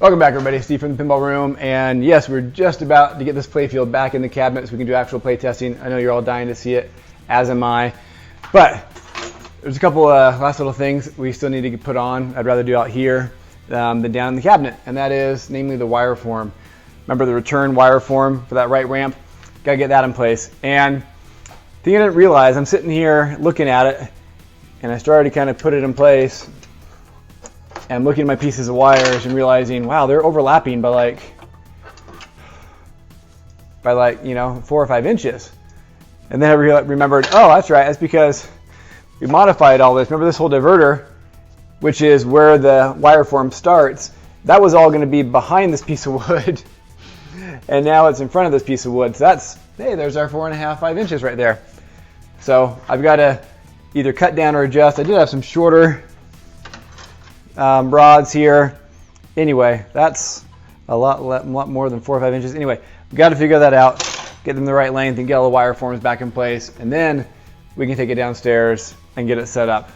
Welcome back, everybody. Steve from the Pinball Room, and yes, we're just about to get this playfield back in the cabinet so we can do actual play testing. I know you're all dying to see it, as am I. But there's a couple last little things we still need to put on. I'd rather do out here than down in the cabinet, and that is namely the wireform. Remember the return wireform for that right ramp? Got to get that in place. And the thing I didn't realize, I'm sitting here looking at it, and I started to kind of put it in place. And looking at my pieces of wires and realizing, wow, they're overlapping by like 4 or 5 inches. And then I remembered, oh, that's right, that's because we modified all this. Remember this whole diverter, which is where the wireform starts, that was all going to be behind this piece of wood. And now it's in front of this piece of wood. So that's, hey, there's our 4.5, 5 inches right there. So I've got to either cut down or adjust. I did have some shorter rods here. Anyway, that's a lot more than 4 or 5 inches. Anyway, we've got to figure that out, get them the right length, and get all the wireforms back in place, and then we can take it downstairs and get it set up.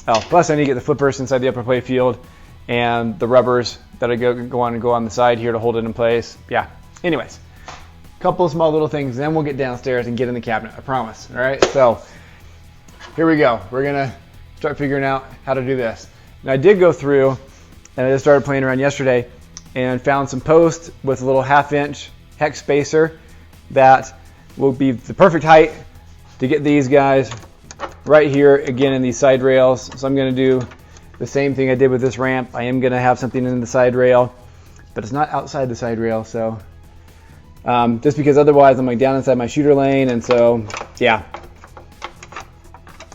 Oh, plus I need to get the flippers inside the upper play field and the rubbers that go on the side here to hold it in place. Yeah. Anyways, a couple of small little things, then we'll get downstairs and get in the cabinet. I promise. All right. So here we go. We're gonna start figuring out how to do this. Now I did go through, and I just started playing around yesterday, and found some posts with a little 1/2-inch hex spacer that will be the perfect height to get these guys right here again in these side rails. So I'm going to do the same thing I did with this ramp. I am going to have something in the side rail, but it's not outside the side rail. So just because otherwise I'm like down inside my shooter lane, and so yeah.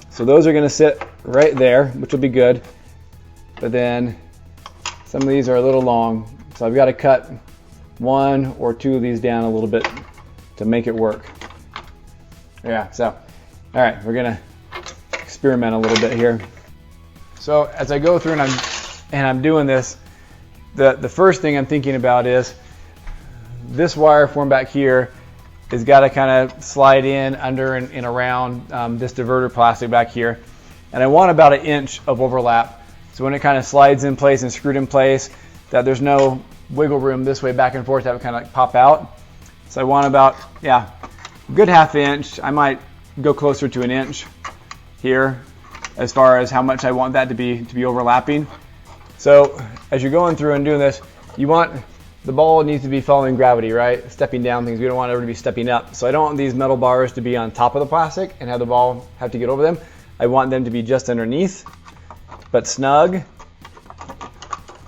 So those are going to sit right there, which will be good. But then some of these are a little long, so I've got to cut 1 or 2 of these down a little bit to make it work. Yeah, so, all right, we're gonna experiment a little bit here. So as I go through and I'm doing this, the first thing I'm thinking about is this wireform back here has got to kind of slide in under and around this diverter plastic back here, and I want about 1 inch of overlap. So when it kind of slides in place and screwed in place, that there's no wiggle room this way back and forth to have it kind of like pop out. So I want about, yeah, a good 1/2 inch. I might go closer to 1 inch here as far as how much I want that to be overlapping. So as you're going through and doing this, you want the ball needs to be following gravity, right? Stepping down things. We don't want it to be stepping up. So I don't want these metal bars to be on top of the plastic and have the ball have to get over them. I want them to be just underneath, but snug.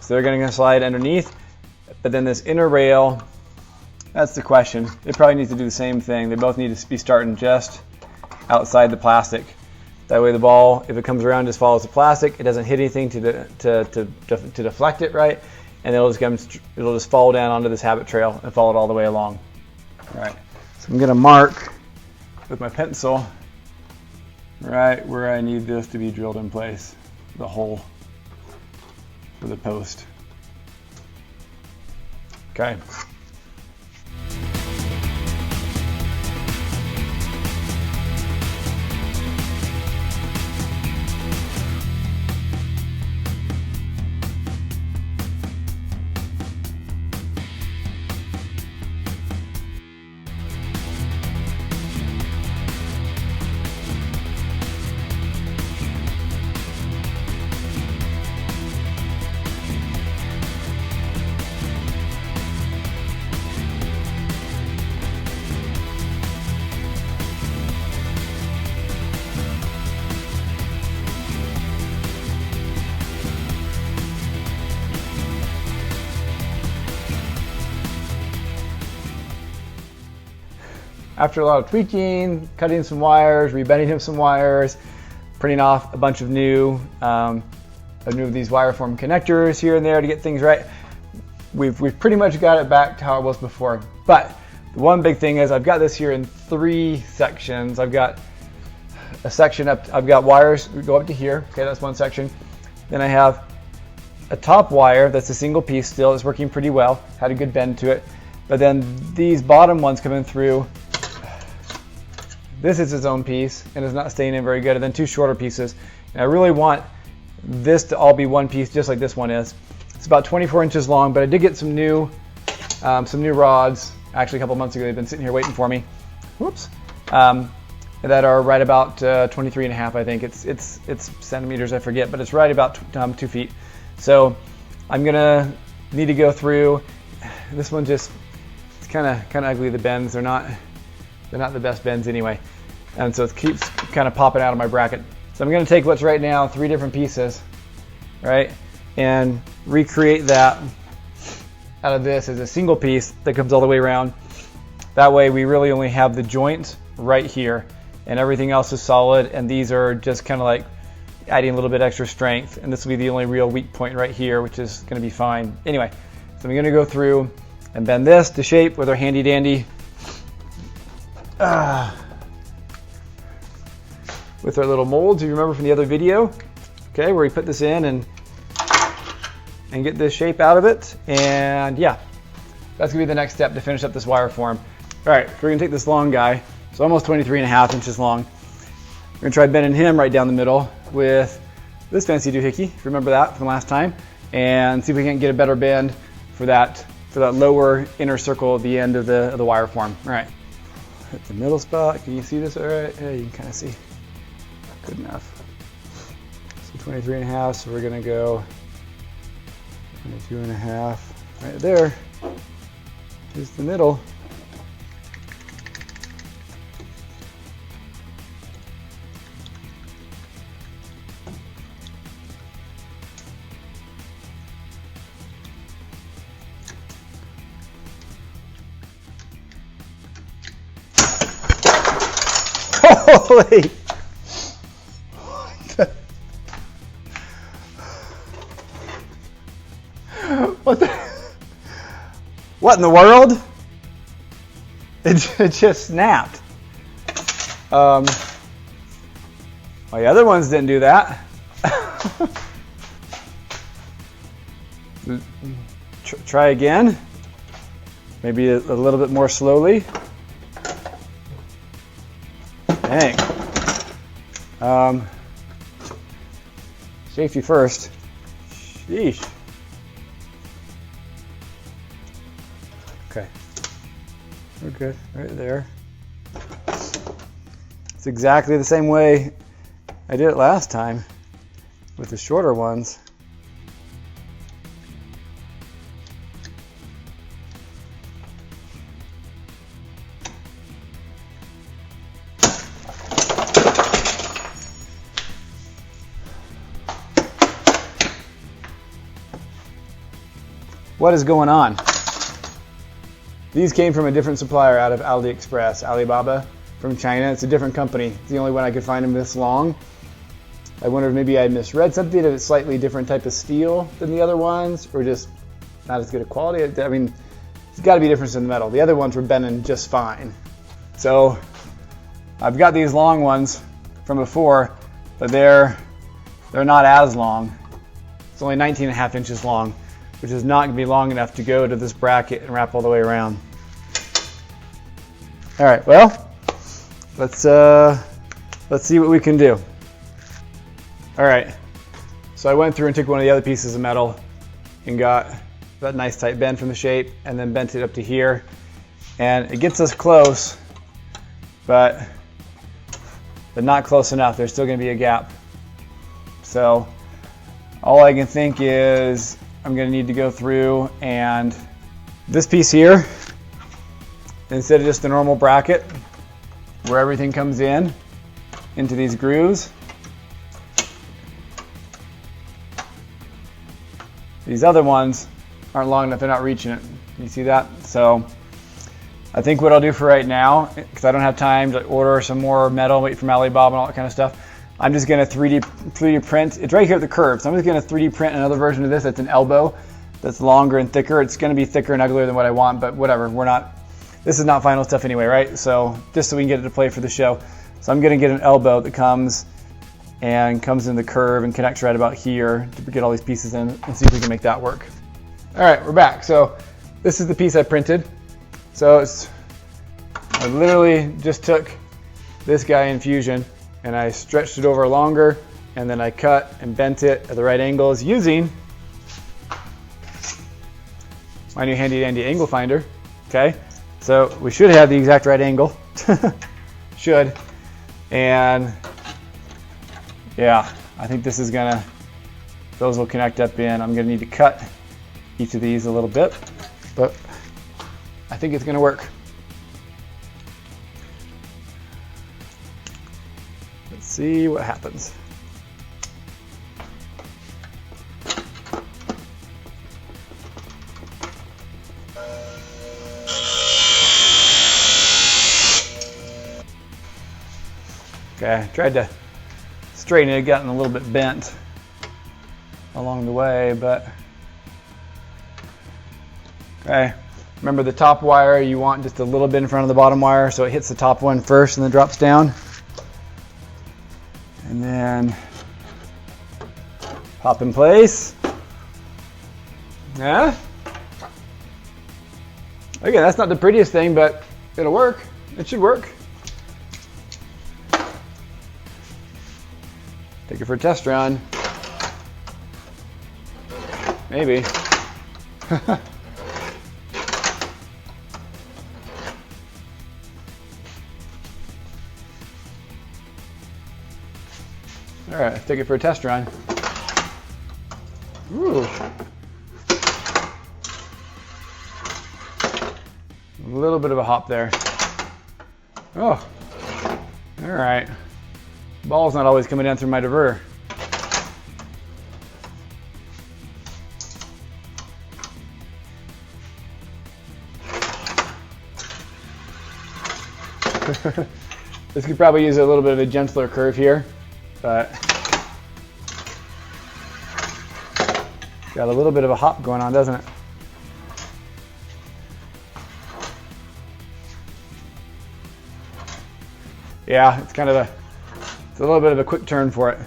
So they're going to slide underneath. But then this inner rail, that's the question. It probably needs to do the same thing. They both need to be starting just outside the plastic. That way the ball, if it comes around, just follows the plastic. It doesn't hit anything to deflect it, right? And it'll just fall down onto this habit trail and follow it all the way along. All right. So I'm going to mark with my pencil right where I need this to be drilled in place. The hole for the post. Okay. After a lot of tweaking, cutting some wires, rebending him some wires, printing off a bunch of new these wireform connectors here and there to get things right, we've pretty much got it back to how it was before. But the one big thing is I've got this here in 3 sections. I've got a section up. I've got wires that go up to here. Okay, that's one section. Then I have a top wire that's a single piece still. It's working pretty well. Had a good bend to it. But then these bottom ones coming through. This is its own piece and is not staying in very good. And then 2 shorter pieces. And I really want this to all be one piece, just like this one is. It's about 24 inches long, but I did get some new rods. Actually, a couple months ago, they've been sitting here waiting for me. Whoops. That are right about 23 and a half, I think. It's centimeters, I forget, but it's right about 2 feet. So I'm gonna need to go through. This one it's kind of ugly. The bends, they're not the best bends anyway, and so it keeps kind of popping out of my bracket. So I'm gonna take what's right now 3 different pieces, right, and recreate that out of this as a single piece that comes all the way around. That way we really only have the joint right here, and everything else is solid, and these are just kind of like adding a little bit extra strength, and this will be the only real weak point right here, which is going to be fine. Anyway, so I'm going to go through and bend this to shape with our handy dandy with our little molds, if you remember from the other video, okay, where we put this in and get this shape out of it. And yeah, that's going to be the next step to finish up this wire form. All right, so we're going to take this long guy, so almost 23 and a half inches long. We're going to try bending him right down the middle with this fancy doohickey, if you remember that from last time, and see if we can get a better bend for that lower inner circle at the end of the wire form. All right, hit the middle spot. Can you see this all right? Yeah, you can kind of see. Good enough. So 23 and a half, so we're going to go 22 and a half right there. Here's the middle. Holy! What in the world? It just snapped. My other ones didn't do that. Try again. Maybe a little bit more slowly. Dang. Safety first. Sheesh. Okay. We're good right there. It's exactly the same way I did it last time with the shorter ones. What is going on? These came from a different supplier out of AliExpress, Alibaba from China. It's a different company. It's the only one I could find them this long. I wonder if maybe I misread something, if it's slightly different type of steel than the other ones, or just not as good a quality. I mean, it's got to be a difference in the metal. The other ones were bending just fine. So I've got these long ones from before, but they're not as long. It's only 19 and a half inches long, which is not going to be long enough to go to this bracket and wrap all the way around. All right, well, let's see what we can do. All right, so I went through and took one of the other pieces of metal and got that nice tight bend from the shape, and then bent it up to here, and it gets us close, but not close enough. There's still going to be a gap. So all I can think is I'm going to need to go through, and this piece here, instead of just a normal bracket where everything comes in into these grooves, these other ones aren't long enough, they're not reaching it. You see that? So I think what I'll do for right now, because I don't have time to order some more metal, wait from Alibaba and all that kind of stuff, I'm just going to 3D print. It's right here at the curve, so I'm just going to 3D print another version of this that's an elbow that's longer and thicker. It's going to be thicker and uglier than what I want, but whatever. This is not final stuff anyway, right? So just so we can get it to play for the show. So I'm going to get an elbow that comes in the curve and connects right about here to get all these pieces in and see if we can make that work. All right, we're back. So this is the piece I printed. So I literally just took this guy in Fusion and I stretched it over longer, and then I cut and bent it at the right angles using my new handy dandy angle finder. Okay, so we should have the exact right angle. Should. And yeah, I think this is gonna, those will connect up in. I'm gonna need to cut each of these a little bit, but I think it's gonna work. Let's see what happens. Okay, I tried to straighten it, gotten a little bit bent along the way, but okay. Remember the top wire, you want just a little bit in front of the bottom wire so it hits the top one first and then drops down. And then pop in place. Yeah. Okay, that's not the prettiest thing, but it'll work. It should work. Take it for a test run. Maybe. All right, let's take it for a test run. Ooh. A little bit of a hop there. Oh, all right. Ball's not always coming down through my diverter. This could probably use a little bit of a gentler curve here, but got a little bit of a hop going on, doesn't it? Yeah, it's kind of a, it's a little bit of a quick turn for it.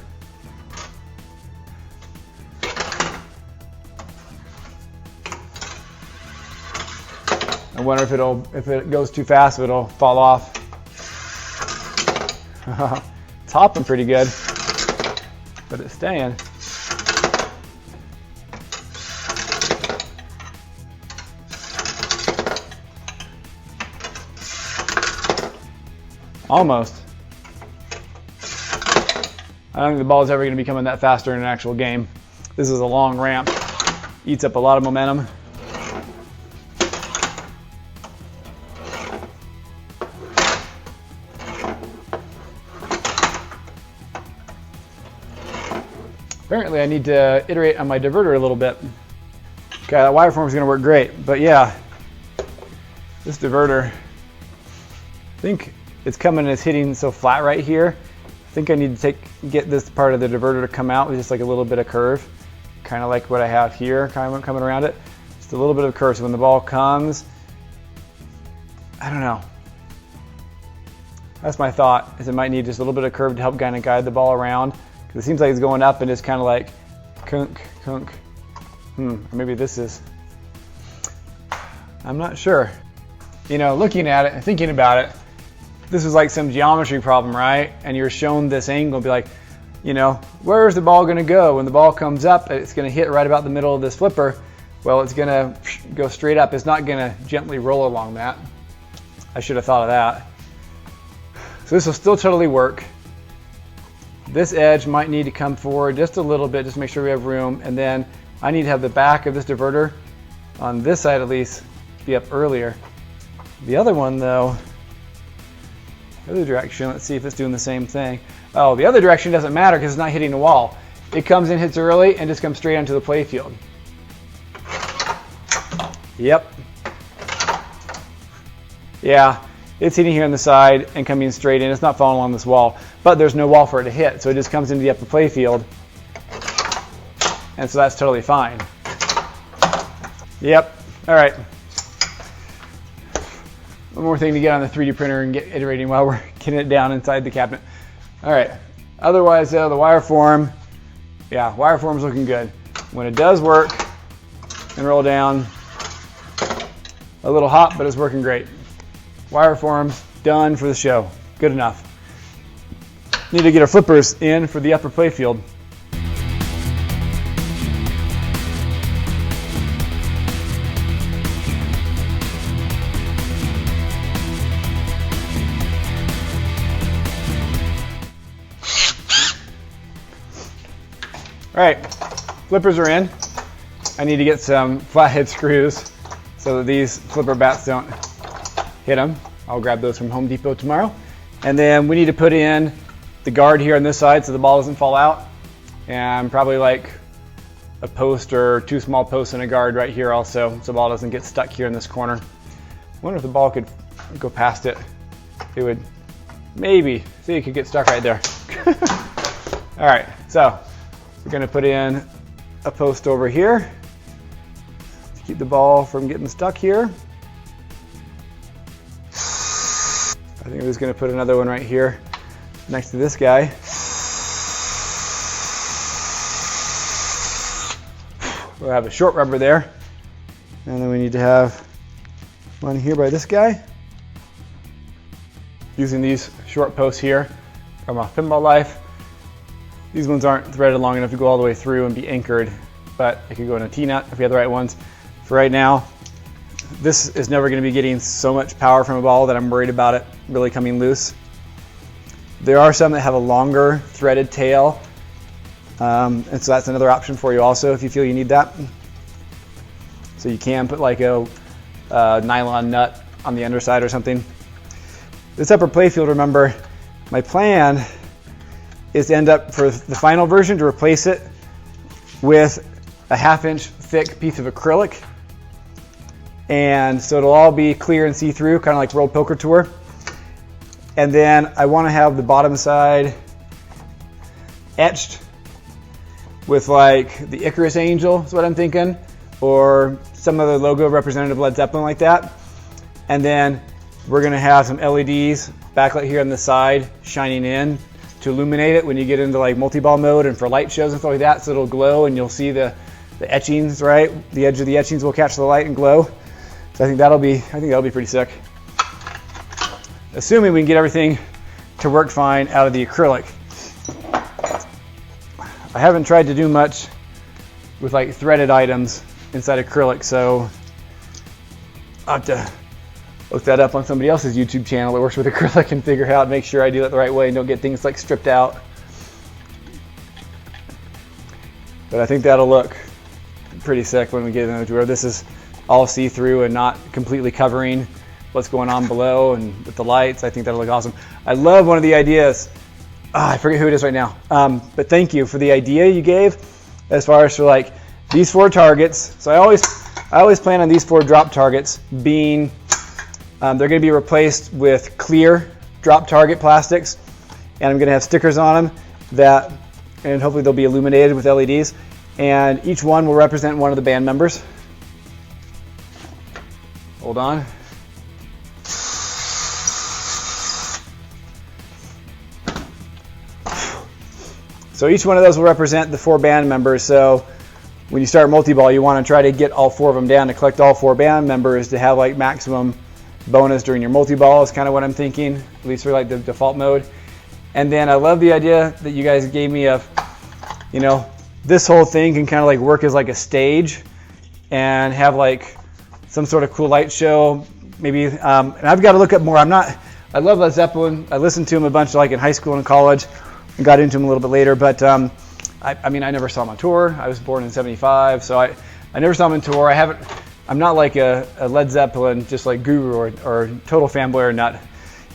I wonder if it goes too fast, if it'll fall off. It's hopping pretty good, but it's staying. Almost. I don't think the ball is ever going to be coming that faster in an actual game. This is a long ramp. Eats up a lot of momentum. Apparently I need to iterate on my diverter a little bit. Okay, that wireform is going to work great, but yeah, this diverter, I think it's coming and it's hitting so flat right here. I think I need to get this part of the diverter to come out with just like a little bit of curve, kind of like what I have here, kind of coming around it. Just a little bit of curve, so when the ball comes, I don't know. That's my thought, is it might need just a little bit of curve to help kind of guide the ball around. Because it seems like it's going up and just kind of like kunk, kunk. Or maybe this is, I'm not sure. You know, looking at it and thinking about it, this is like some geometry problem, right? And you're shown this angle, be like, you know, where's the ball going to go? When the ball comes up, it's going to hit right about the middle of this flipper. Well, it's going to go straight up. It's not going to gently roll along that. I should have thought of that. So this will still totally work. This edge might need to come forward just a little bit, just to make sure we have room. And then I need to have the back of this diverter on this side at least be up earlier. The other one though, the other direction, let's see if it's doing the same thing. Oh, the other direction doesn't matter because it's not hitting the wall. It comes in, hits early, and just comes straight onto the playfield. Yep. Yeah, it's hitting here on the side and coming straight in. It's not falling along this wall, but there's no wall for it to hit, so it just comes into the upper playfield. And so that's totally fine. Yep, all right. One more thing to get on the 3D printer and get iterating while we're getting it down inside the cabinet. All right, otherwise the wireform, yeah, wireform's looking good. When it does work and roll down, a little hot, but it's working great. Wireform's done for the show, good enough. Need to get our flippers in for the upper playfield. All right, flippers are in. I need to get some flathead screws so that these flipper bats don't hit them. I'll grab those from Home Depot tomorrow. And then we need to put in the guard here on this side so the ball doesn't fall out. And probably like a post or 2 small posts and a guard right here also, so the ball doesn't get stuck here in this corner. I wonder if the ball could go past it. It would maybe, see, it could get stuck right there. All right, so we're gonna put in a post over here to keep the ball from getting stuck here. I think I was gonna put another one right here next to this guy. We'll have a short rubber there. And then we need to have one here by this guy. Using these short posts here from a Pinball Life. These ones aren't threaded long enough to go all the way through and be anchored, but it could go in a T-nut if we have the right ones. For right now, this is never going to be getting so much power from a ball that I'm worried about it really coming loose. There are some that have a longer threaded tail, and so that's another option for you also if you feel you need that. So you can put like a nylon nut on the underside or something. This upper playfield, remember, my plan is to end up for the final version to replace it with a 1/2 inch thick piece of acrylic. And so it'll all be clear and see-through, kind of like World Poker Tour. And then I want to have the bottom side etched with like the Icarus Angel, is what I'm thinking, or some other logo representative Led Zeppelin like that. And then we're going to have some LEDs backlit here on the side shining in to illuminate it when you get into like multi-ball mode and for light shows and stuff like that, so it'll glow and you'll see the etchings, right? The edge of the etchings will catch the light and glow. So I think that'll be pretty sick. Assuming we can get everything to work fine out of the acrylic. I haven't tried to do much with like threaded items inside acrylic, so I'll have to look that up on somebody else's YouTube channel that works with acrylic and figure out, make sure I do it the right way and don't get things like stripped out. But I think that'll look pretty sick when we get into where this is all see-through and not completely covering what's going on below and with the lights. I think that'll look awesome. I love one of the ideas. I forget who it is right now. But thank you for the idea you gave as far as for like these 4 targets. So I always plan on these 4 drop targets being, they're going to be replaced with clear drop target plastics, and I'm going to have stickers on them that, and hopefully they'll be illuminated with LEDs, and each one will represent one of the band members. Hold on. So each one of those will represent the 4 band members. So when you start multi-ball, you want to try to get all 4 of them down to collect all 4 band members to have like maximum bonus during your multi-ball is kind of what I'm thinking, at least for like the default mode. And then I love the idea that you guys gave me of, you know, this whole thing can kind of like work as like a stage and have like some sort of cool light show. Maybe, and I've got to look up more. I love Led Zeppelin. I listened to him a bunch like in high school and college and got into him a little bit later. But I mean, I never saw him on tour. I was born in '75, so I never saw him on tour. I'm not like a Led Zeppelin, just like guru or total fanboy or nut.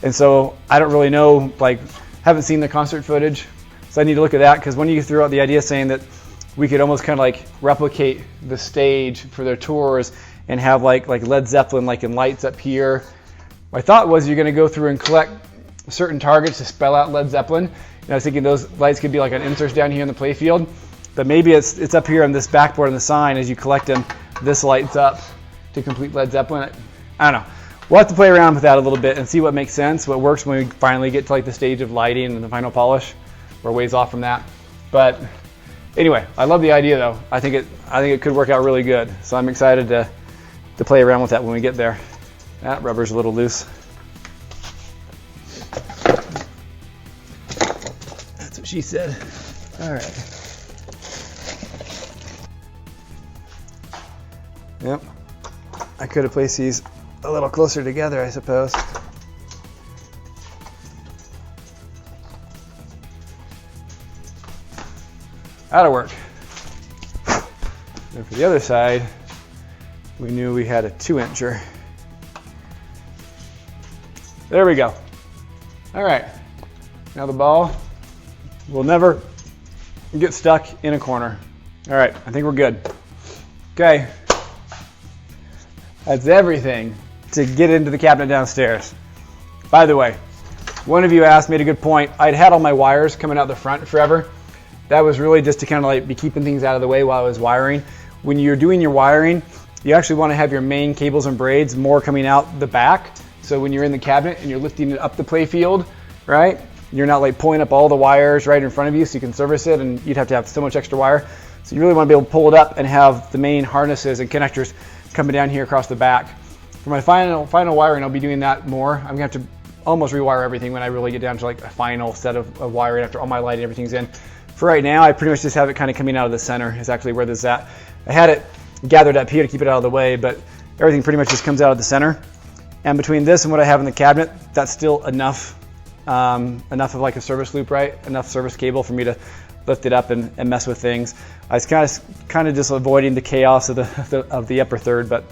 And so I don't really know, like, haven't seen the concert footage. So I need to look at that, because when you threw out the idea saying that we could almost kind of like replicate the stage for their tours and have like Led Zeppelin like in lights up here. My thought was you're going to go through and collect certain targets to spell out Led Zeppelin. And I was thinking those lights could be like on inserts down here in the playfield. But maybe it's up here on this backboard on the sign. As you collect them, this lights up to complete Led Zeppelin. I don't know. We'll have to play around with that a little bit and see what makes sense, what works when we finally get to like the stage of lighting and the final polish. We're ways off from that. But anyway, I love the idea though. I think it could work out really good. So I'm excited to play around with that when we get there. That rubber's a little loose. That's what she said. All right. Yep. I could have placed these a little closer together, I suppose. That'll work. And for the other side, we knew we had a 2-incher. There we go. All right, now the ball will never get stuck in a corner. All right, I think we're good. Okay, that's everything to get into the cabinet downstairs. By the way, one of you asked, made a good point. I'd had all my wires coming out the front forever. That was really just to kind of like be keeping things out of the way while I was wiring. When you're doing your wiring, you actually want to have your main cables and braids more coming out the back. So when you're in the cabinet and you're lifting it up the playfield, right? You're not like pulling up all the wires right in front of you so you can service it, and you'd have to have so much extra wire. So you really want to be able to pull it up and have the main harnesses and connectors coming down here across the back. For my final wiring, I'll be doing that more. I'm gonna have to almost rewire everything when I really get down to like a final set of wiring after all my lighting, everything's in. For right now, I pretty much just have it kind of coming out of the center is actually where this is at. I had it gathered up here to keep it out of the way, but everything pretty much just comes out of the center. And between this and what I have in the cabinet, that's still enough of like a service loop, right? Enough service cable for me to lift it up and mess with things. I was kind of just avoiding the chaos of the upper third, but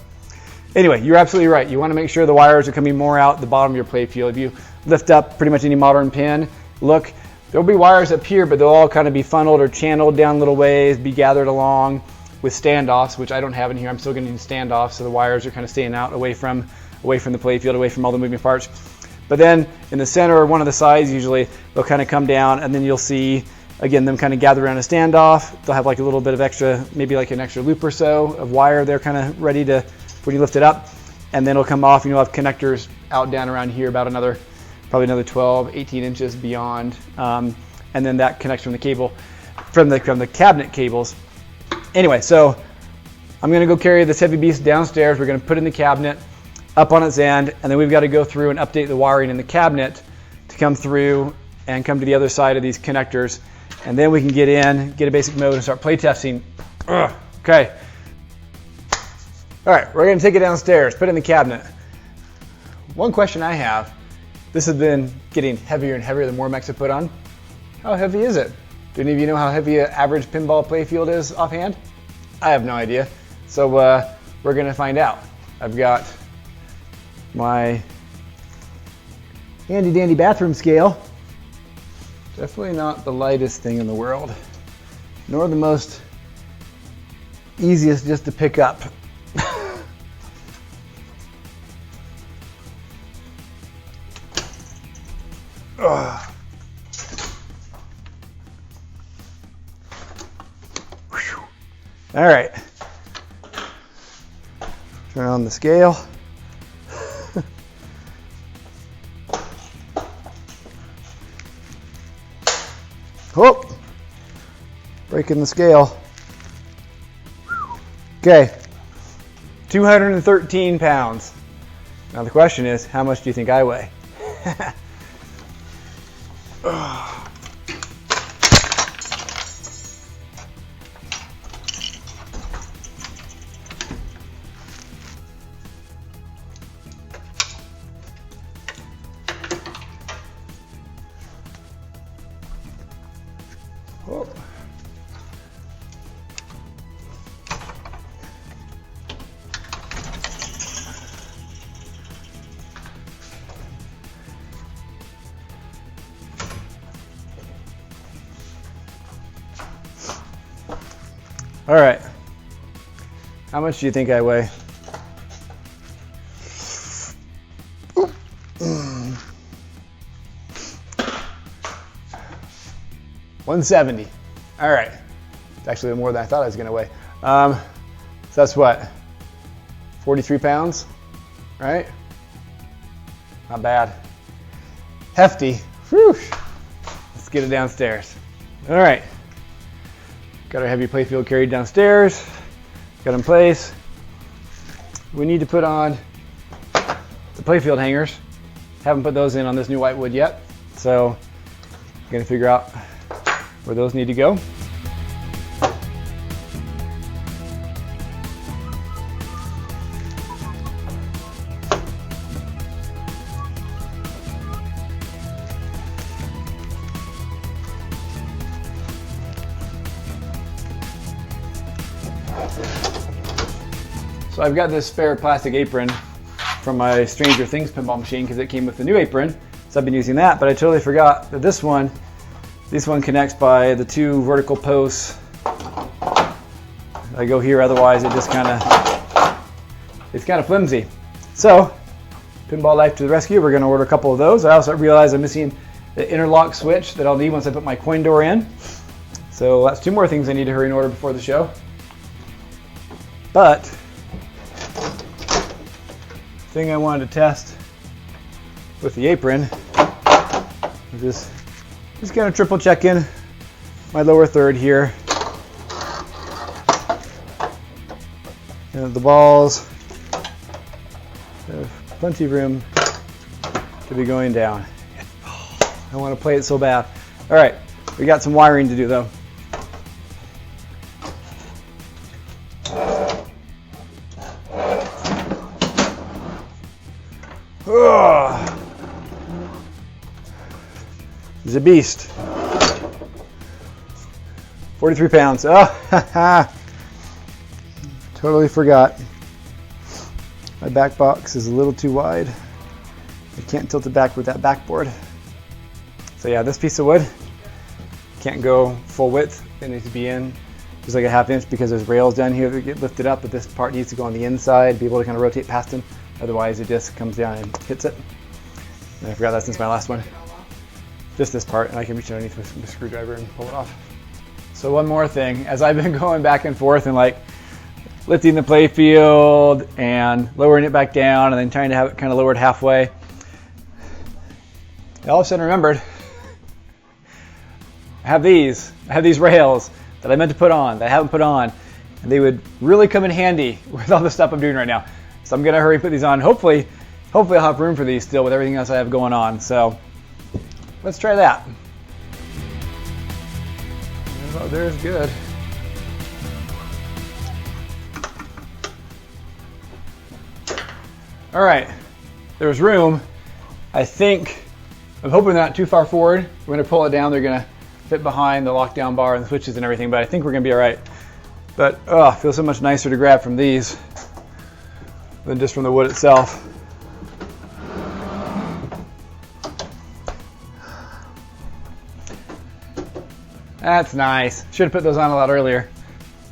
anyway, you're absolutely right. You want to make sure the wires are coming more out the bottom of your playfield. If you lift up pretty much any modern pin, look, there'll be wires up here, but they'll all kind of be funneled or channeled down little ways, be gathered along with standoffs, which I don't have in here. I'm still going to need standoffs, so the wires are kind of staying out away from the playfield, away from all the moving parts. But then in the center or one of the sides, usually they'll kind of come down, and then you'll see again them kind of gather around a standoff. They'll have like a little bit of extra, maybe like an extra loop or so of wire there, kind of ready to when you lift it up, and then it'll come off, and you'll have connectors out down around here about probably another 12, 18 inches beyond, and then that connects from the cable, from the cabinet cables. Anyway, so I'm going to go carry this heavy beast downstairs. We're going to put it in the cabinet up on its end, and then we've got to go through and update the wiring in the cabinet to come through and come to the other side of these connectors, and then we can get in, get a basic mode, and start playtesting. Okay. All right, we're going to take it downstairs, put it in the cabinet. One question I have, this has been getting heavier and heavier the more mechs I put on. How heavy is it? Do any of you know how heavy an average pinball playfield is offhand? I have no idea. So we're going to find out. I've got my handy dandy bathroom scale. Definitely not the lightest thing in the world, nor the most easiest just to pick up. All right, turn on the scale. Oh, breaking the scale. Okay, 213 pounds. Now the question is, how much do you think I weigh? Oh. All right, how much do you think I weigh? 170. All right, it's actually more than I thought I was going to weigh. So that's what, 43 pounds, right? Not bad. Hefty. Whew. Let's get it downstairs. All right. Got our heavy playfield carried downstairs. Got in place. We need to put on the playfield hangers. Haven't put those in on this new white wood yet, so I'm gonna figure out where those need to go. So I've got this spare plastic apron from my Stranger Things pinball machine because it came with the new apron. So I've been using that, but I totally forgot that this one connects by the 2 vertical posts. I go here, otherwise it's kind of flimsy. So, Pinball Life to the rescue, we're going to order a couple of those. I also realize I'm missing the interlock switch that I'll need once I put my coin door in. So that's 2 more things I need to hurry and order before the show. But, the thing I wanted to test with the apron is just kind of triple check in my lower third here. And the balls have plenty of room to be going down. I want to play it so bad. All right, we got some wiring to do though. He's a beast. 43 pounds. Oh, totally forgot. My back box is a little too wide. I can't tilt it back with that backboard. So yeah, this piece of wood can't go full width. It needs to be in just like a 1/2 inch because there's rails down here that get lifted up, but this part needs to go on the inside, be able to kind of rotate past them. Otherwise the disc comes down and hits it. And I forgot that since my last one. Just this part, and I can reach underneath with a screwdriver and pull it off. So one more thing, as I've been going back and forth and like lifting the playfield and lowering it back down and then trying to have it kind of lowered halfway, I all of a sudden remembered I have these rails that I meant to put on that I haven't put on, and they would really come in handy with all the stuff I'm doing right now. So I'm gonna hurry and put these on. Hopefully I'll have room for these still with everything else I have going on. So let's try that. Oh, there's good. All right, there's room. I think, I'm hoping they're not too far forward. We're gonna pull it down. They're gonna fit behind the lockdown bar and the switches and everything, but I think we're gonna be all right. But oh, it feels so much nicer to grab from these than just from the wood itself. That's nice. Should have put those on a lot earlier.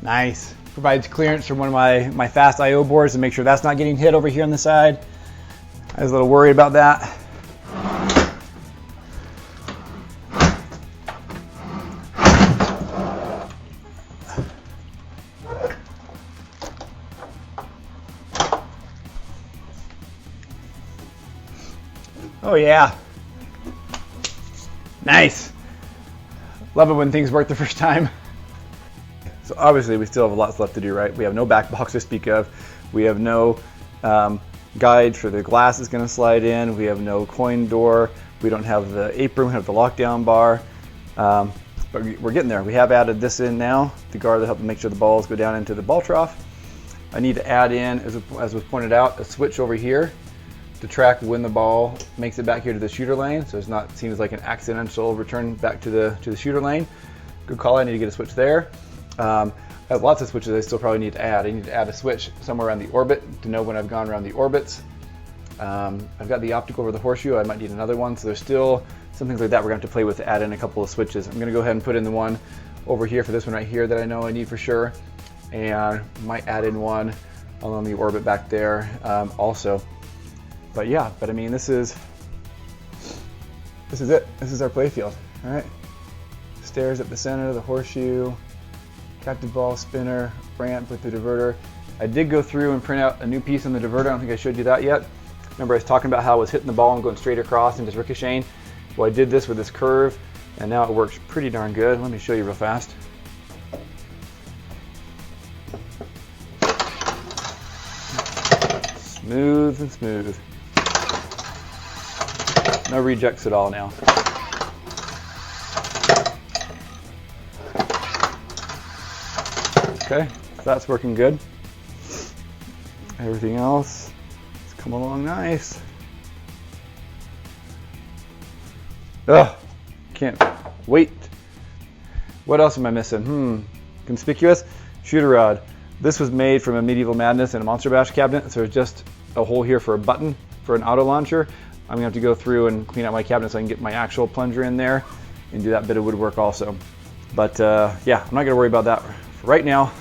Nice. Provides clearance from one of my fast I/O boards to make sure that's not getting hit over here on the side. I was a little worried about that. Oh yeah. Nice. Love it when things work the first time. So obviously we still have lots left to do, right? We have no back box to speak of. We have no guide for the glass that's going to slide in. We have no coin door. We don't have the apron. We have the lockdown bar. But we're getting there. We have added this in now, the guard that helps make sure the balls go down into the ball trough. I need to add in, as was pointed out, a switch over here to track when the ball makes it back here to the shooter lane, so it's not seen as like an accidental return back to the shooter lane. Good call. I need to get a switch there. I have lots of switches I still probably need to add. I need to add a switch somewhere around the orbit to know when I've gone around the orbits. I've got the optical over the horseshoe. I might need another one, so there's still some things like that we're going to have to play with to add in a couple of switches. I'm going to go ahead and put in the one over here for this one right here that I know I need for sure, and might add in one along the orbit back there also. But yeah, I mean, this is it. This is our playfield. All right. Stairs at the center, the horseshoe, captive ball spinner, ramp with the diverter. I did go through and print out a new piece on the diverter. I don't think I showed you that yet. Remember I was talking about how I was hitting the ball and going straight across and just ricocheting? Well, I did this with this curve, and now it works pretty darn good. Let me show you real fast. Smooth and smooth. No rejects at all now. Okay, so that's working good. Everything else has come along nice. Ugh, can't wait. What else am I missing? Conspicuous shooter rod. This was made from a Medieval Madness and a Monster Bash cabinet, so there's just a hole here for a button for an auto launcher. I'm gonna have to go through and clean out my cabinet so I can get my actual plunger in there and do that bit of woodwork also. But yeah, I'm not gonna worry about that for right now.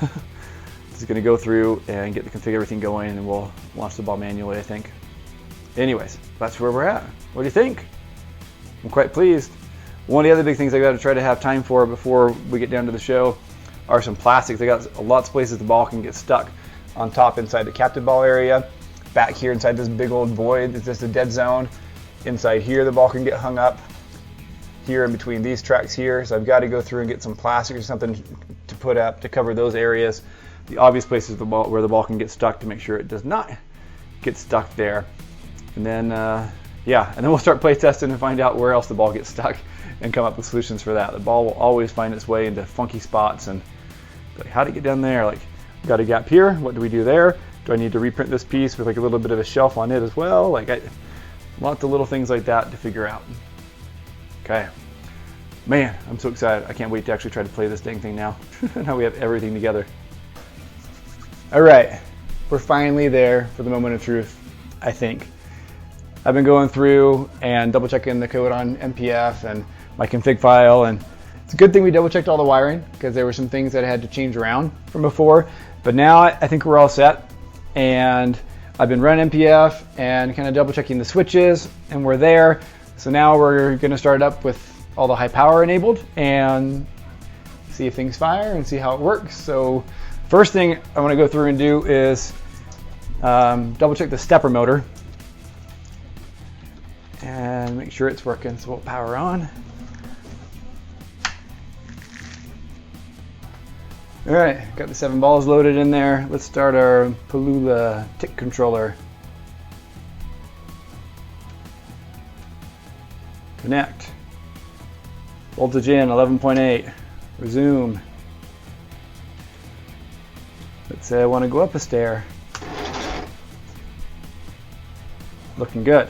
Just gonna go through and configure everything going, and we'll launch the ball manually, I think. Anyways, that's where we're at. What do you think? I'm quite pleased. One of the other big things I got to try to have time for before we get down to the show are some plastics. I got lots of places the ball can get stuck. On top inside the captain ball area, back here inside this big old void, it's just a dead zone. Inside here the ball can get hung up. Here in between these tracks here, so I've got to go through and get some plastic or something to put up to cover those areas. The obvious places where the ball can get stuck, to make sure it does not get stuck there. And then yeah, and then we'll start play testing and find out where else the ball gets stuck and come up with solutions for that. The ball will always find its way into funky spots, and like, how to get down there? Like, got a gap here, what do we do there? Do I need to reprint this piece with like a little bit of a shelf on it as well? Like, lots of little things like that to figure out. Okay, man, I'm so excited. I can't wait to actually try to play this dang thing now. Now we have everything together. All right, we're finally there for the moment of truth, I think. I've been going through and double checking the code on MPF and my config file, and it's a good thing we double checked all the wiring, because there were some things that I had to change around from before. But now I think we're all set, and I've been running MPF and kind of double checking the switches, and we're there. So now we're going to start up with all the high power enabled and see if things fire and see how it works. So first thing I want to go through and do is double check the stepper motor and make sure it's working. So we'll power on. All right, got the 7 balls loaded in there. Let's start our Palula tick controller. Connect. Voltage in, 11.8. Resume. Let's say I want to go up a stair. Looking good.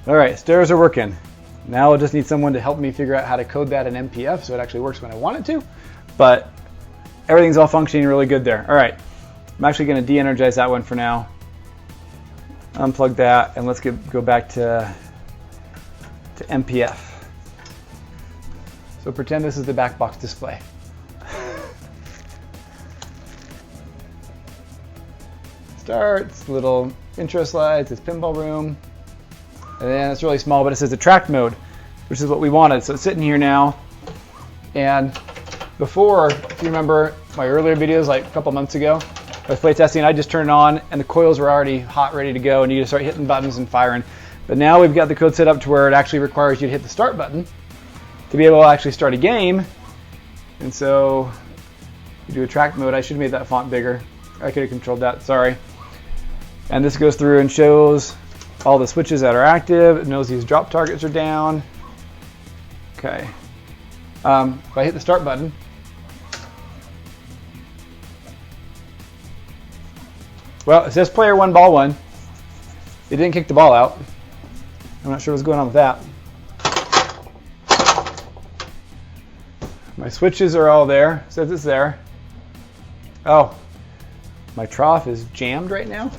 All right, stairs are working. Now I just need someone to help me figure out how to code that in MPF so it actually works when I want it to. But everything's all functioning really good there. All right, I'm actually going to de-energize that one for now. Unplug that, and let's go back to MPF. So pretend this is the back box display. Starts, little intro slides, it's pinball room. And then it's really small, but it says attract mode, which is what we wanted. So it's sitting here now. And before, if you remember my earlier videos, like a couple months ago, with playtesting, I just turned it on and the coils were already hot, ready to go, and you just start hitting buttons and firing. But now we've got the code set up to where it actually requires you to hit the start button to be able to actually start a game. And so you do attract mode. I should have made that font bigger. I could have controlled that, sorry. And this goes through and shows all the switches that are active. It knows these drop targets are down. Okay. If I hit the start button, well, it says player 1, ball 1. It didn't kick the ball out. I'm not sure what's going on with that. My switches are all there. It says it's there. Oh, my trough is jammed right now.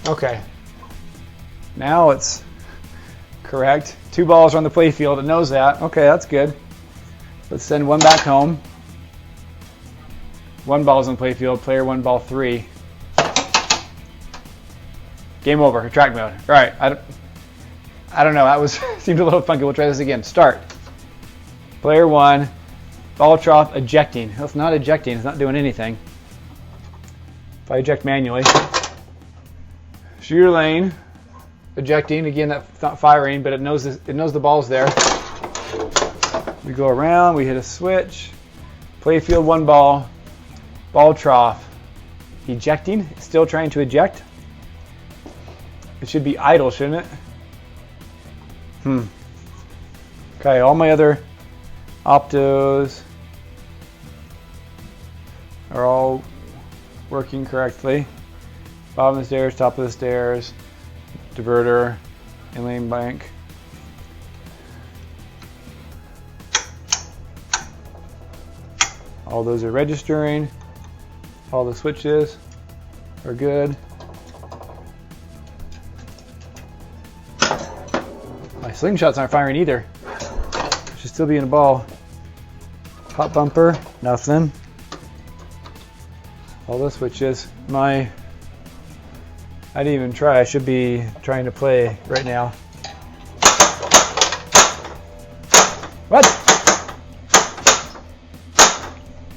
Okay, now it's correct. 2 balls are on the playfield. It knows that. Okay, that's good. Let's send 1 back home. 1 ball is on the playfield. Player 1, ball 3. Game over. Attract mode. All right. I don't know. That seemed a little funky. We'll try this again. Start. Player 1, ball trough ejecting. That's not ejecting. It's not doing anything. If I eject manually. Shooter lane, ejecting. Again, that's not firing, but it knows the ball's there. We go around, we hit a switch. Playfield 1 ball, ball trough, ejecting. It's still trying to eject. It should be idle, shouldn't it? Okay, all my other optos are all working correctly. Bottom of the stairs, top of the stairs, diverter, inline bank. All those are registering. All the switches are good. My slingshots aren't firing either. Should still be in a ball. Hot bumper, nothing. All the switches. I didn't even try. I should be trying to play right now. What?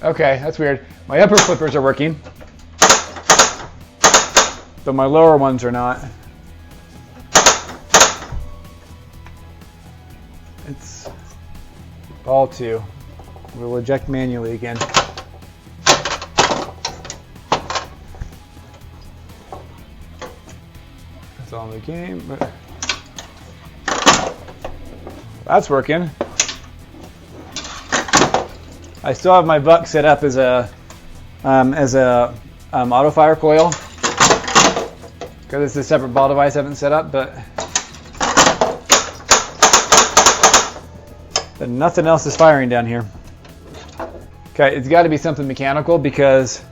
Okay, that's weird. My upper flippers are working, but my lower ones are not. It's ball 2. We'll eject manually again. That's all in the game, but that's working. I still have my buck set up as a auto fire coil because it's a separate ball device I haven't set up, but nothing else is firing down here. Okay, it's got to be something mechanical because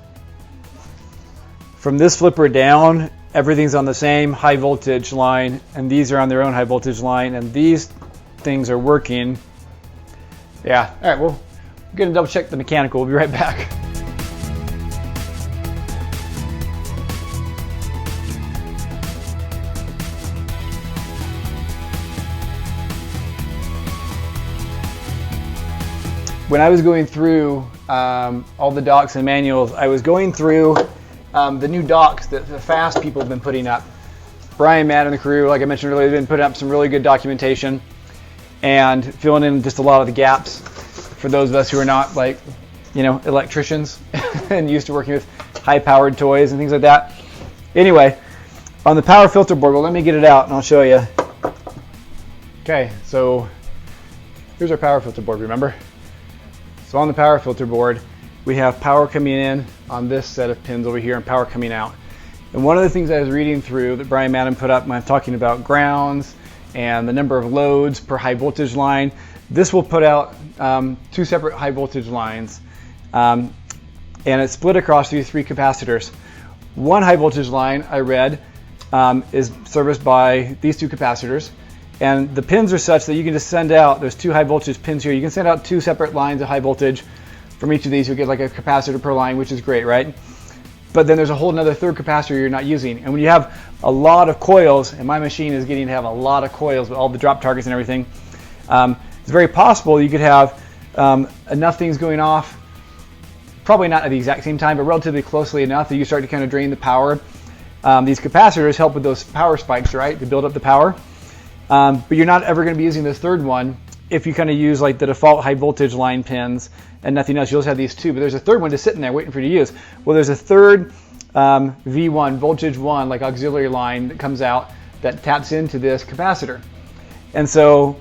from this flipper down, everything's on the same high voltage line, and these are on their own high voltage line, and these things are working. Yeah, all right, well, we're going to double check the mechanical. We'll be right back. When I was going through all the docs and manuals, I was going through the new docs that the FAST people have been putting up. Brian, Matt, and the crew, like I mentioned earlier, they've been putting up some really good documentation and filling in just a lot of the gaps for those of us who are not, like, you know, electricians and used to working with high-powered toys and things like that. Anyway, on the power filter board, well, let me get it out and I'll show you. Okay, so here's our power filter board, remember? So on the power filter board, we have power coming in on this set of pins over here and power coming out. And one of the things I was reading through that Brian Madden put up when I'm talking about grounds and the number of loads per high voltage line, this will put out 2 separate high voltage lines. And it's split across these 3 capacitors. One high voltage line I read is serviced by these 2 capacitors. And the pins are such that you can just send out, there's 2 high voltage pins here, you can send out 2 separate lines of high voltage from each of these. You'll get like a capacitor per line, which is great, right? But then there's a whole another third capacitor you're not using. And when you have a lot of coils, and my machine is getting to have a lot of coils with all the drop targets and everything, it's very possible you could have enough things going off, probably not at the exact same time, but relatively closely enough that you start to kind of drain the power. These capacitors help with those power spikes, right, to build up the power. But you're not ever going to be using this third one if you kind of use like the default high voltage line pins and nothing else. You'll just have these 2, but there's a third one just sitting there waiting for you to use. Well, there's a third V1, voltage 1, like auxiliary line that comes out that taps into this capacitor. And so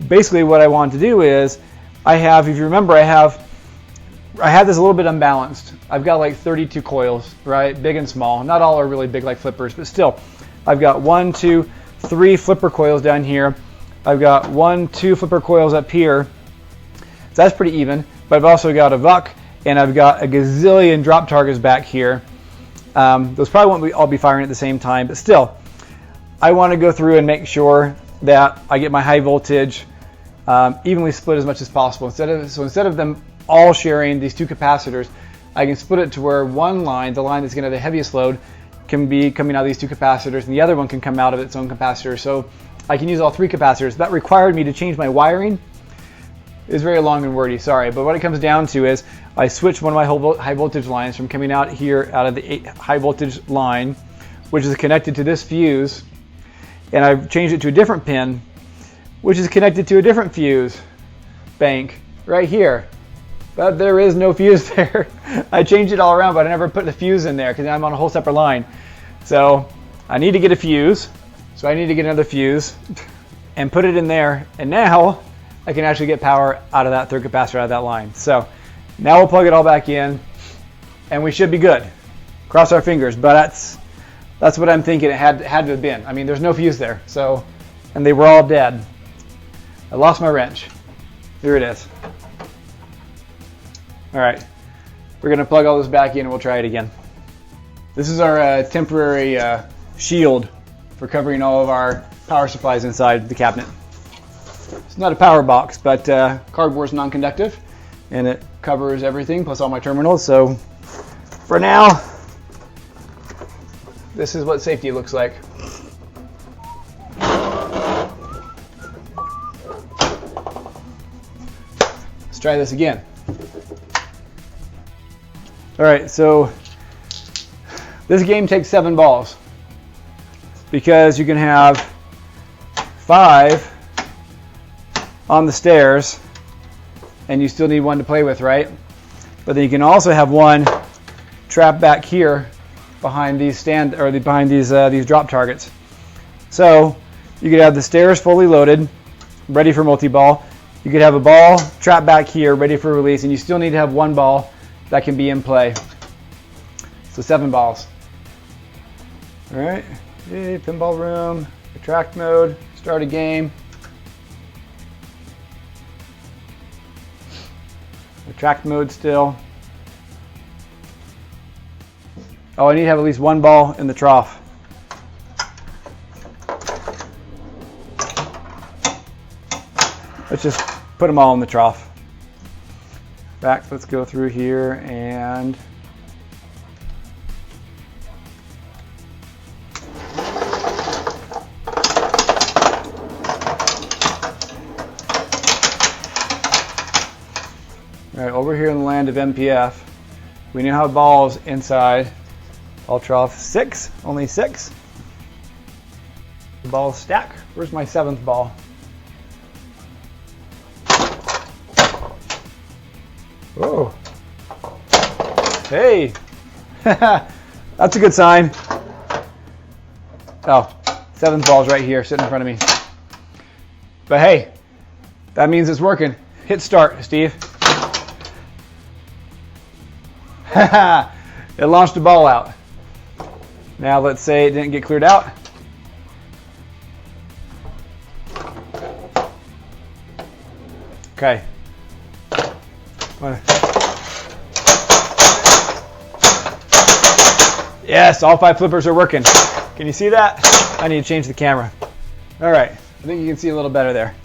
basically what I want to do is I have, if you remember, I have this a little bit unbalanced. I've got like 32 coils, right? Big and small. Not all are really big like flippers, but still. I've got 1, 2, 3 flipper coils down here. I've got 1, 2 flipper coils up here. So that's pretty even. But I've also got a VUC, and I've got a gazillion drop targets back here. Those probably won't all be firing at the same time, but still, I want to go through and make sure that I get my high voltage evenly split as much as possible. Instead of them all sharing these 2 capacitors, I can split it to where one line, the line that's going to have the heaviest load, can be coming out of these 2 capacitors, and the other one can come out of its own capacitor. So I can use all 3 capacitors. That required me to change my wiring. It's very long and wordy, sorry, but what it comes down to is I switched one of my high voltage lines from coming out here out of the high voltage line, which is connected to this fuse, and I've changed it to a different pin, which is connected to a different fuse bank right here. But there is no fuse there. I changed it all around, but I never put the fuse in there because I'm on a whole separate line. So I need to get a fuse. So I need to get another fuse and put it in there. And now I can actually get power out of that third capacitor out of that line. So now we'll plug it all back in and we should be good. Cross our fingers, but that's what I'm thinking it had to have been. I mean, there's no fuse there, so, and they were all dead. I lost my wrench. Here it is. All right, we're gonna plug all this back in and we'll try it again. This is our temporary shield for covering all of our power supplies inside the cabinet. It's not a power box, but cardboard is non-conductive and it covers everything plus all my terminals. So for now, this is what safety looks like. Let's try this again. All right, so this game takes 7 balls because you can have 5 on the stairs and you still need 1 to play with, right? But then you can also have 1 trapped back here behind these behind these drop targets. So you could have the stairs fully loaded, ready for multi-ball. You could have a ball trapped back here, ready for release, and you still need to have 1 ball that can be in play. So 7 balls. All right, yay, pinball room, attract mode, start a game. Attract mode still. Oh, I need to have at least 1 ball in the trough. Let's just put them all in the trough. Back, let's go through here and all right, over here in the land of MPF, we now have balls inside. Ball trough 6, only 6. Ball stack. Where's my 7th ball? Whoa. Hey. That's a good sign. Oh, 7th ball's right here sitting in front of me. But hey, that means it's working. Hit start, Steve. It launched a ball out. Now let's say it didn't get cleared out. Okay. Yes, all 5 flippers are working. Can you see that? I need to change the camera. All right, I think you can see a little better there.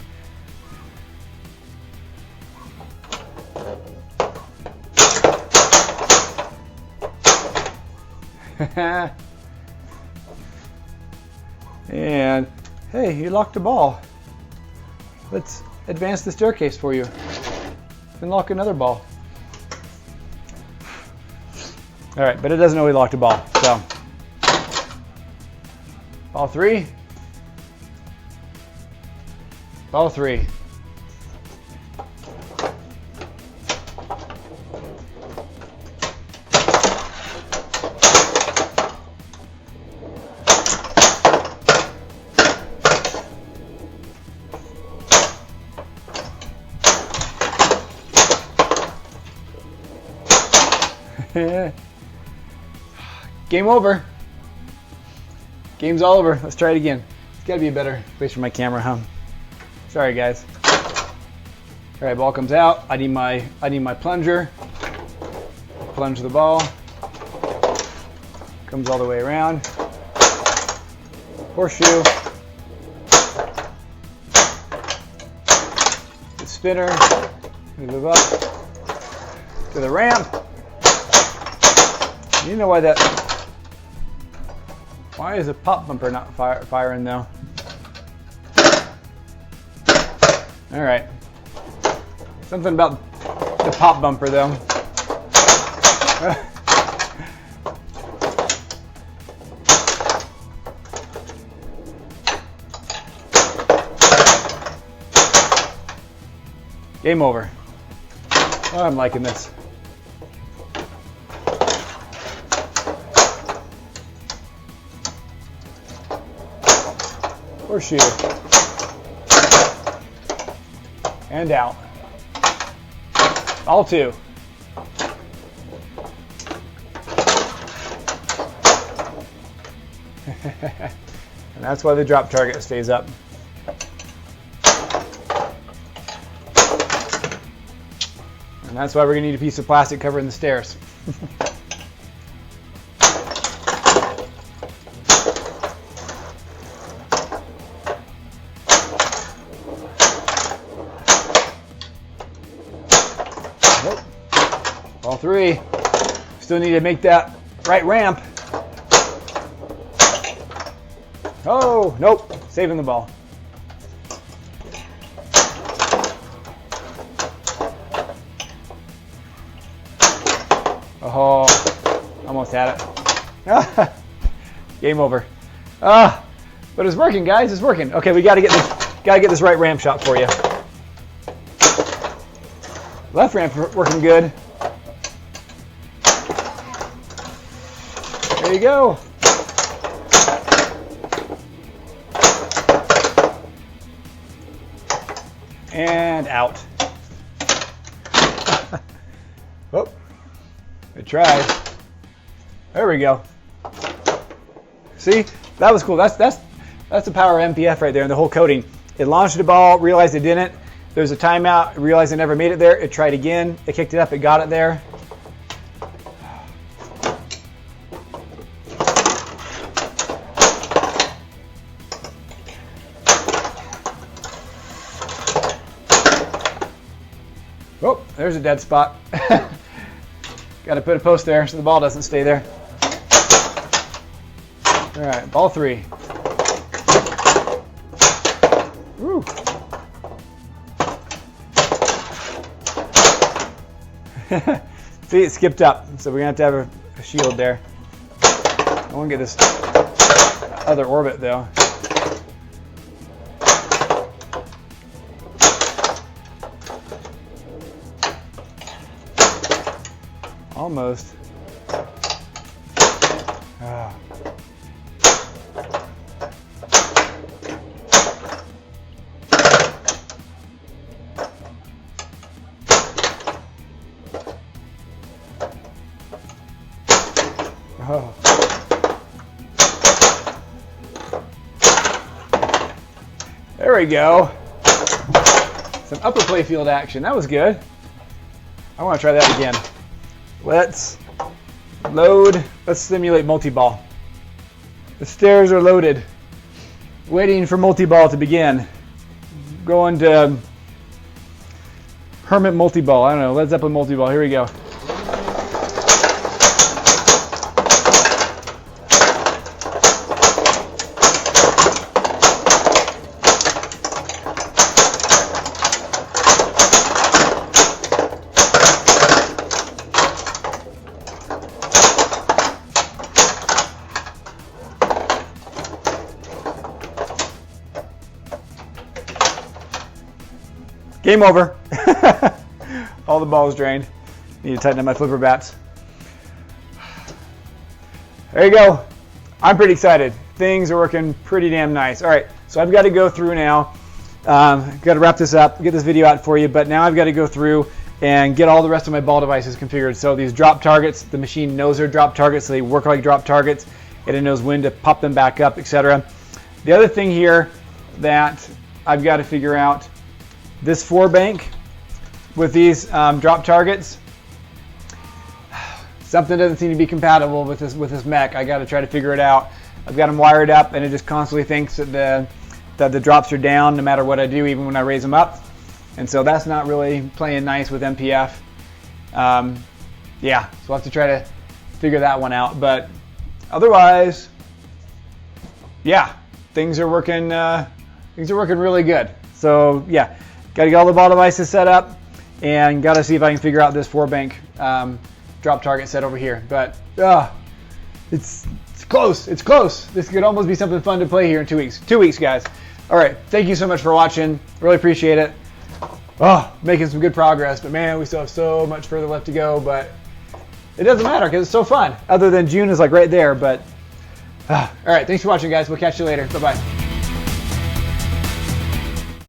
And hey, you locked a ball. Let's advance the staircase for you. Unlock another ball. All right, but it doesn't know we locked a ball. So, ball 3. Ball 3. Game over. Game's all over. Let's try it again. It's gotta be a better place for my camera, huh? Sorry, guys. All right, ball comes out. I need my plunger. Plunge the ball. Comes all the way around. Horseshoe. The spinner. Move up to the ramp. You know why that? Why is the pop bumper not firing though? All right. Something about the pop bumper though. Game over. Oh, I'm liking this. Horseshoe. And out. All 2. And that's why the drop target stays up. And that's why we're going to need a piece of plastic covering the stairs. All three. Still need to make that right ramp. Oh, nope. Saving the ball. Oh, almost had it. Game over. But it's working, guys. It's working. Okay, we gotta get this right ramp shot for you. Left ramp working good. There you go. And out. Oh, good try. There we go. See, that was cool. That's the power of MPF right there, and the whole coating. It launched the ball, realized it didn't. There was a timeout, realized it never made it there. It tried again. It kicked it up. It got it there. Oh, there's a dead spot. Got to put a post there so the ball doesn't stay there. All right, ball three. Woo. See, it skipped up, so we're going to have a shield there. I want to get this other orbit, though. Almost. Ah. Oh. There we go. Some upper playfield action. That was good. I want to try that again. Let's load. Let's simulate multi-ball. The stairs are loaded. Waiting for multi-ball to begin. Going to Hermit multi-ball. I don't know. Led Zeppelin multi-ball. Here we go. Game over. All the balls drained. Need to tighten up my flipper bats. There you go. I'm pretty excited. Things are working pretty damn nice. All right, so I've got to go through now. Got to wrap this up, get this video out for you, but now I've got to go through and get all the rest of my ball devices configured. So these drop targets, the machine knows they're drop targets, so they work like drop targets, and it knows when to pop them back up, etc. The other thing here that I've got to figure out, this 4-bank with these drop targets, something doesn't seem to be compatible with this mech. I got to try to figure it out. I've got them wired up, and it just constantly thinks that the drops are down no matter what I do, even when I raise them up. And so that's not really playing nice with MPF. Yeah, so we'll have to try to figure that one out. But otherwise, yeah, things are working really good. So yeah. Got to get all the ball devices set up, and got to see if I can figure out this 4-bank drop target set over here. But it's close. It's close. This could almost be something fun to play here in 2 weeks. 2 weeks, guys. All right. Thank you so much for watching. Really appreciate it. Making some good progress. But man, we still have so much further left to go. But it doesn't matter because it's so fun. Other than June is like right there. But all right. Thanks for watching, guys. We'll catch you later. Bye-bye.